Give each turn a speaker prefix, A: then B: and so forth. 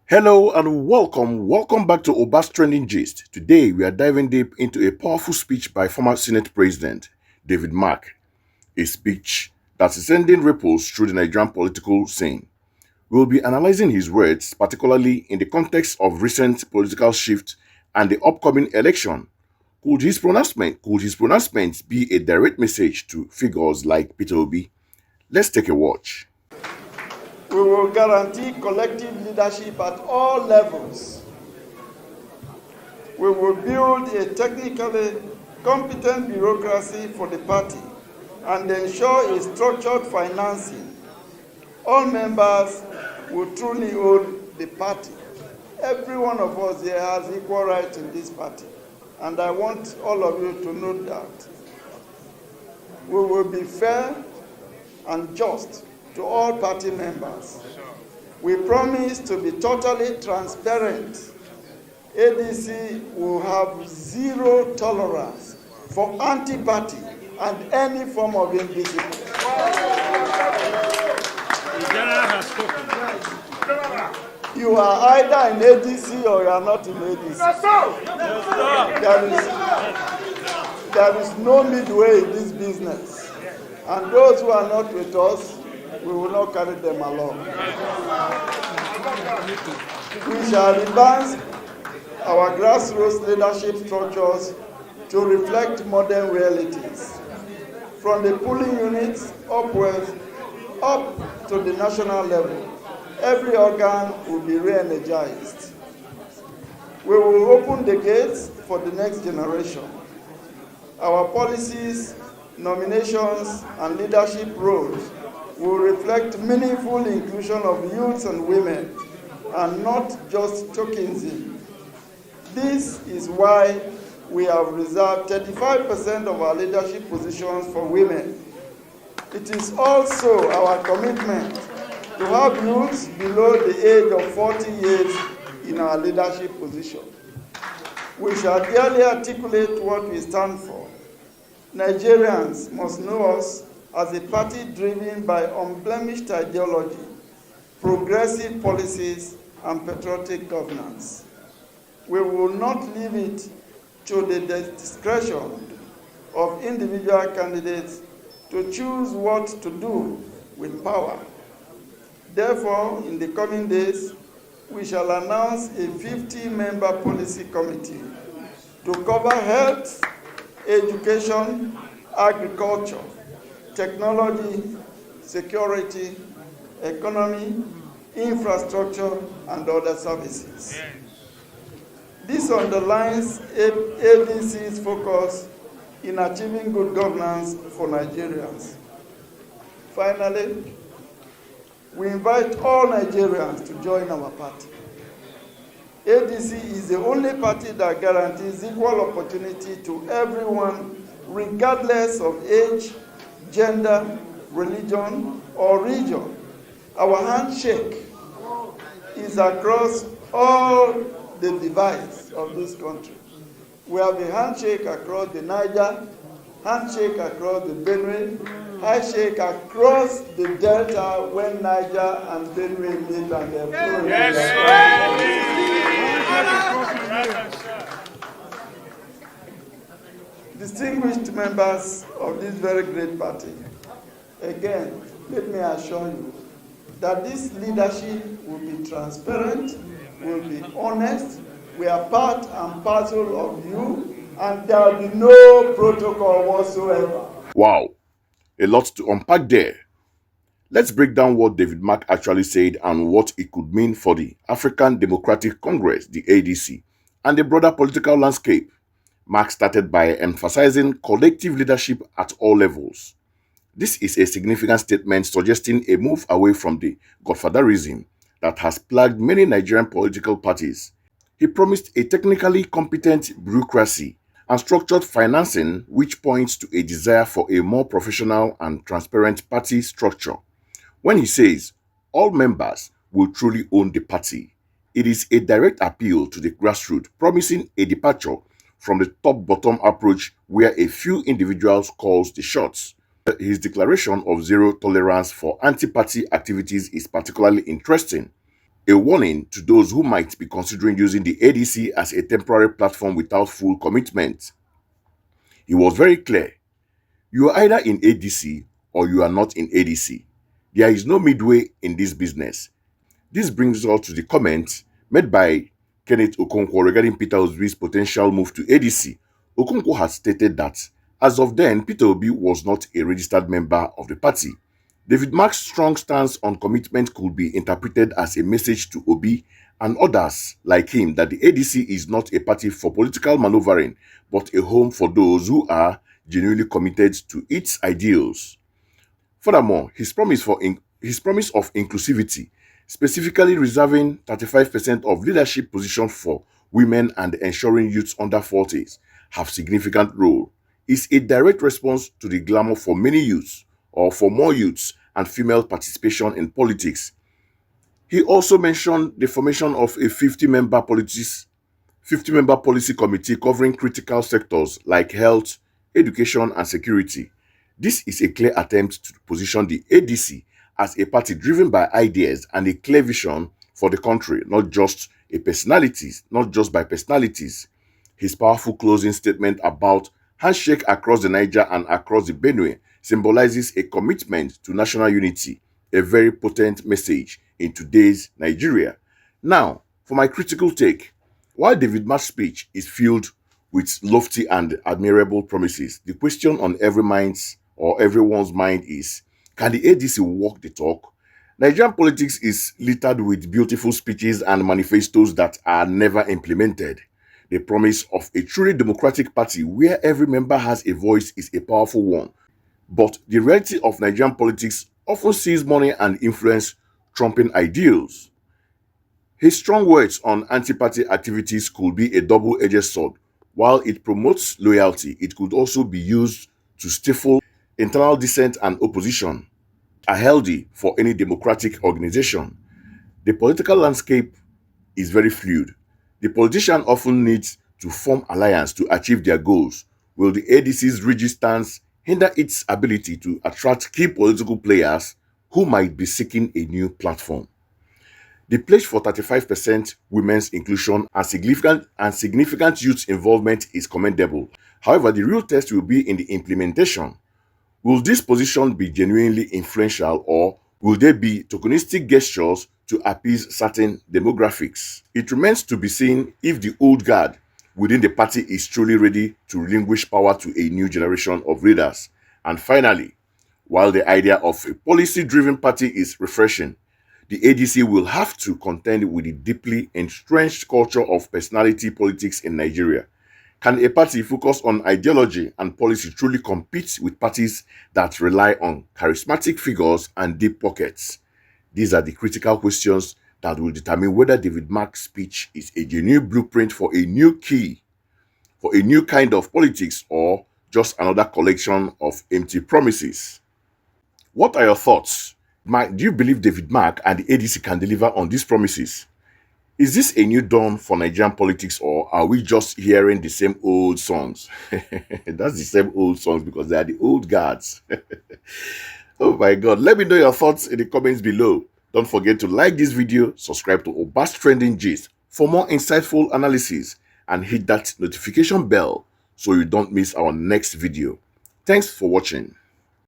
A: Hello and welcome back to Oba's Trending Gist. Today we are diving deep into a powerful speech by former Senate President David Mark, a speech that is sending ripples through the Nigerian political scene. We will be analyzing his words, particularly in the context of recent political shift and the upcoming election. Could his pronouncements be a direct message to figures like Peter Obi? Let's take a watch.
B: We will guarantee collective leadership at all levels. We will build a technically competent bureaucracy for the party and ensure a structured financing. All members will truly own the party. Every one of us here has equal rights in this party, and I want all of you to know that. We will be fair and just to all party members. We promise to be totally transparent. ADC will have zero tolerance for anti-party and any form of indiscipline.
C: The general has spoken.
B: You are either in ADC or you are not in ADC. There is no midway in this business. And those who are not with us, we will not carry them along. We shall advance our grassroots leadership structures to reflect modern realities. From the polling units upwards, up to the national level, every organ will be re-energized. We will open the gates for the next generation. Our policies, nominations, and leadership roles will reflect meaningful inclusion of youths and women, and not just tokenism. This is why we have reserved 35% of our leadership positions for women. It is also our commitment to have youths below the age of 40 years in our leadership position. We shall clearly articulate what we stand for. Nigerians must know us as a party driven by unblemished ideology, progressive policies, and patriotic governance. We will not leave it to the discretion of individual candidates to choose what to do with power. Therefore, in the coming days, we shall announce a 50-member policy committee to cover health, education, agriculture, technology, security, economy, infrastructure, and other services. This underlines ADC's focus in achieving good governance for Nigerians. Finally, we invite all Nigerians to join our party. ADC is the only party that guarantees equal opportunity to everyone, regardless of age, gender, religion, or region. Our handshake is across all the divides of this country. We have a handshake across the Niger, handshake across the Benue, handshake across the Delta when Niger and Benue meet and they're flowing. Distinguished members of this very great party, again, let me assure you that this leadership will be transparent, will be honest. We are part and parcel of you, and there will be no protocol whatsoever.
A: Wow, a lot to unpack there. Let's break down what David Mark actually said and what it could mean for the African Democratic Congress, the ADC, and the broader political landscape. Mark started by emphasizing collective leadership at all levels. This is a significant statement suggesting a move away from the godfatherism that has plagued many Nigerian political parties. He promised a technically competent bureaucracy and structured financing, which points to a desire for a more professional and transparent party structure. When he says all members will truly own the party, it is a direct appeal to the grassroots, promising a departure from the top-bottom approach where a few individuals calls the shots. His declaration of zero tolerance for anti-party activities is particularly interesting. a warning to those who might be considering using the ADC as a temporary platform without full commitment. He was very clear: you are either in ADC or you are not in ADC. There is no midway in this business. This brings us to the comment made by Kenneth Okonkwo regarding Peter Obi's potential move to ADC. Okonkwo has stated that as of then, Peter Obi was not a registered member of the party. David Mark's strong stance on commitment could be interpreted as a message to Obi and others like him that the ADC is not a party for political maneuvering, but a home for those who are genuinely committed to its ideals. Furthermore, his promise of inclusivity, specifically reserving 35% of leadership positions for women and ensuring youths under 40s have significant role, is a direct response to the glamour for many youths or for more youths and female participation in politics. He also mentioned the formation of a 50-member policy committee covering critical sectors like health, education, and security. This is a clear attempt to position the ADC as a party driven by ideas and a clear vision for the country, not just by personalities. His powerful closing statement about handshake across the Niger and across the Benue symbolizes a commitment to national unity, a very potent message in today's Nigeria. Now, for my critical take: while David Mark's speech is filled with lofty and admirable promises, the question on everyone's mind is, can the ADC walk the talk? Nigerian politics is littered with beautiful speeches and manifestos that are never implemented. The promise of a truly democratic party where every member has a voice is a powerful one. But the reality of Nigerian politics often sees money and influence trumping ideals. His strong words on anti-party activities could be a double-edged sword. While it promotes loyalty, it could also be used to stifle internal dissent and opposition, are healthy for any democratic organization. The political landscape is very fluid. The politician often needs to form alliance to achieve their goals. Will the ADC's rigid stance hinder its ability to attract key political players who might be seeking a new platform? The pledge for 35% women's inclusion and significant youth involvement is commendable. However, the real test will be in the implementation. Will this position be genuinely influential, or will they be tokenistic gestures to appease certain demographics? It remains to be seen if the old guard within the party is truly ready to relinquish power to a new generation of leaders. And finally, while the idea of a policy-driven party is refreshing, the ADC will have to contend with the deeply entrenched culture of personality politics in Nigeria. Can a party focused on ideology and policy truly compete with parties that rely on charismatic figures and deep pockets? These are the critical questions that will determine whether David Mark's speech is a genuine blueprint for a new kind of politics, or just another collection of empty promises. What are your thoughts? Do you believe David Mark and the ADC can deliver on these promises? Is this a new dawn for Nigerian politics, or are we just hearing the same old songs? That's the same old songs because they are the old guards. Oh my God. Let me know your thoughts in the comments below. Don't forget to like this video, subscribe to Oba's Trending Gist for more insightful analysis, and hit that notification bell so you don't miss our next video. Thanks for watching.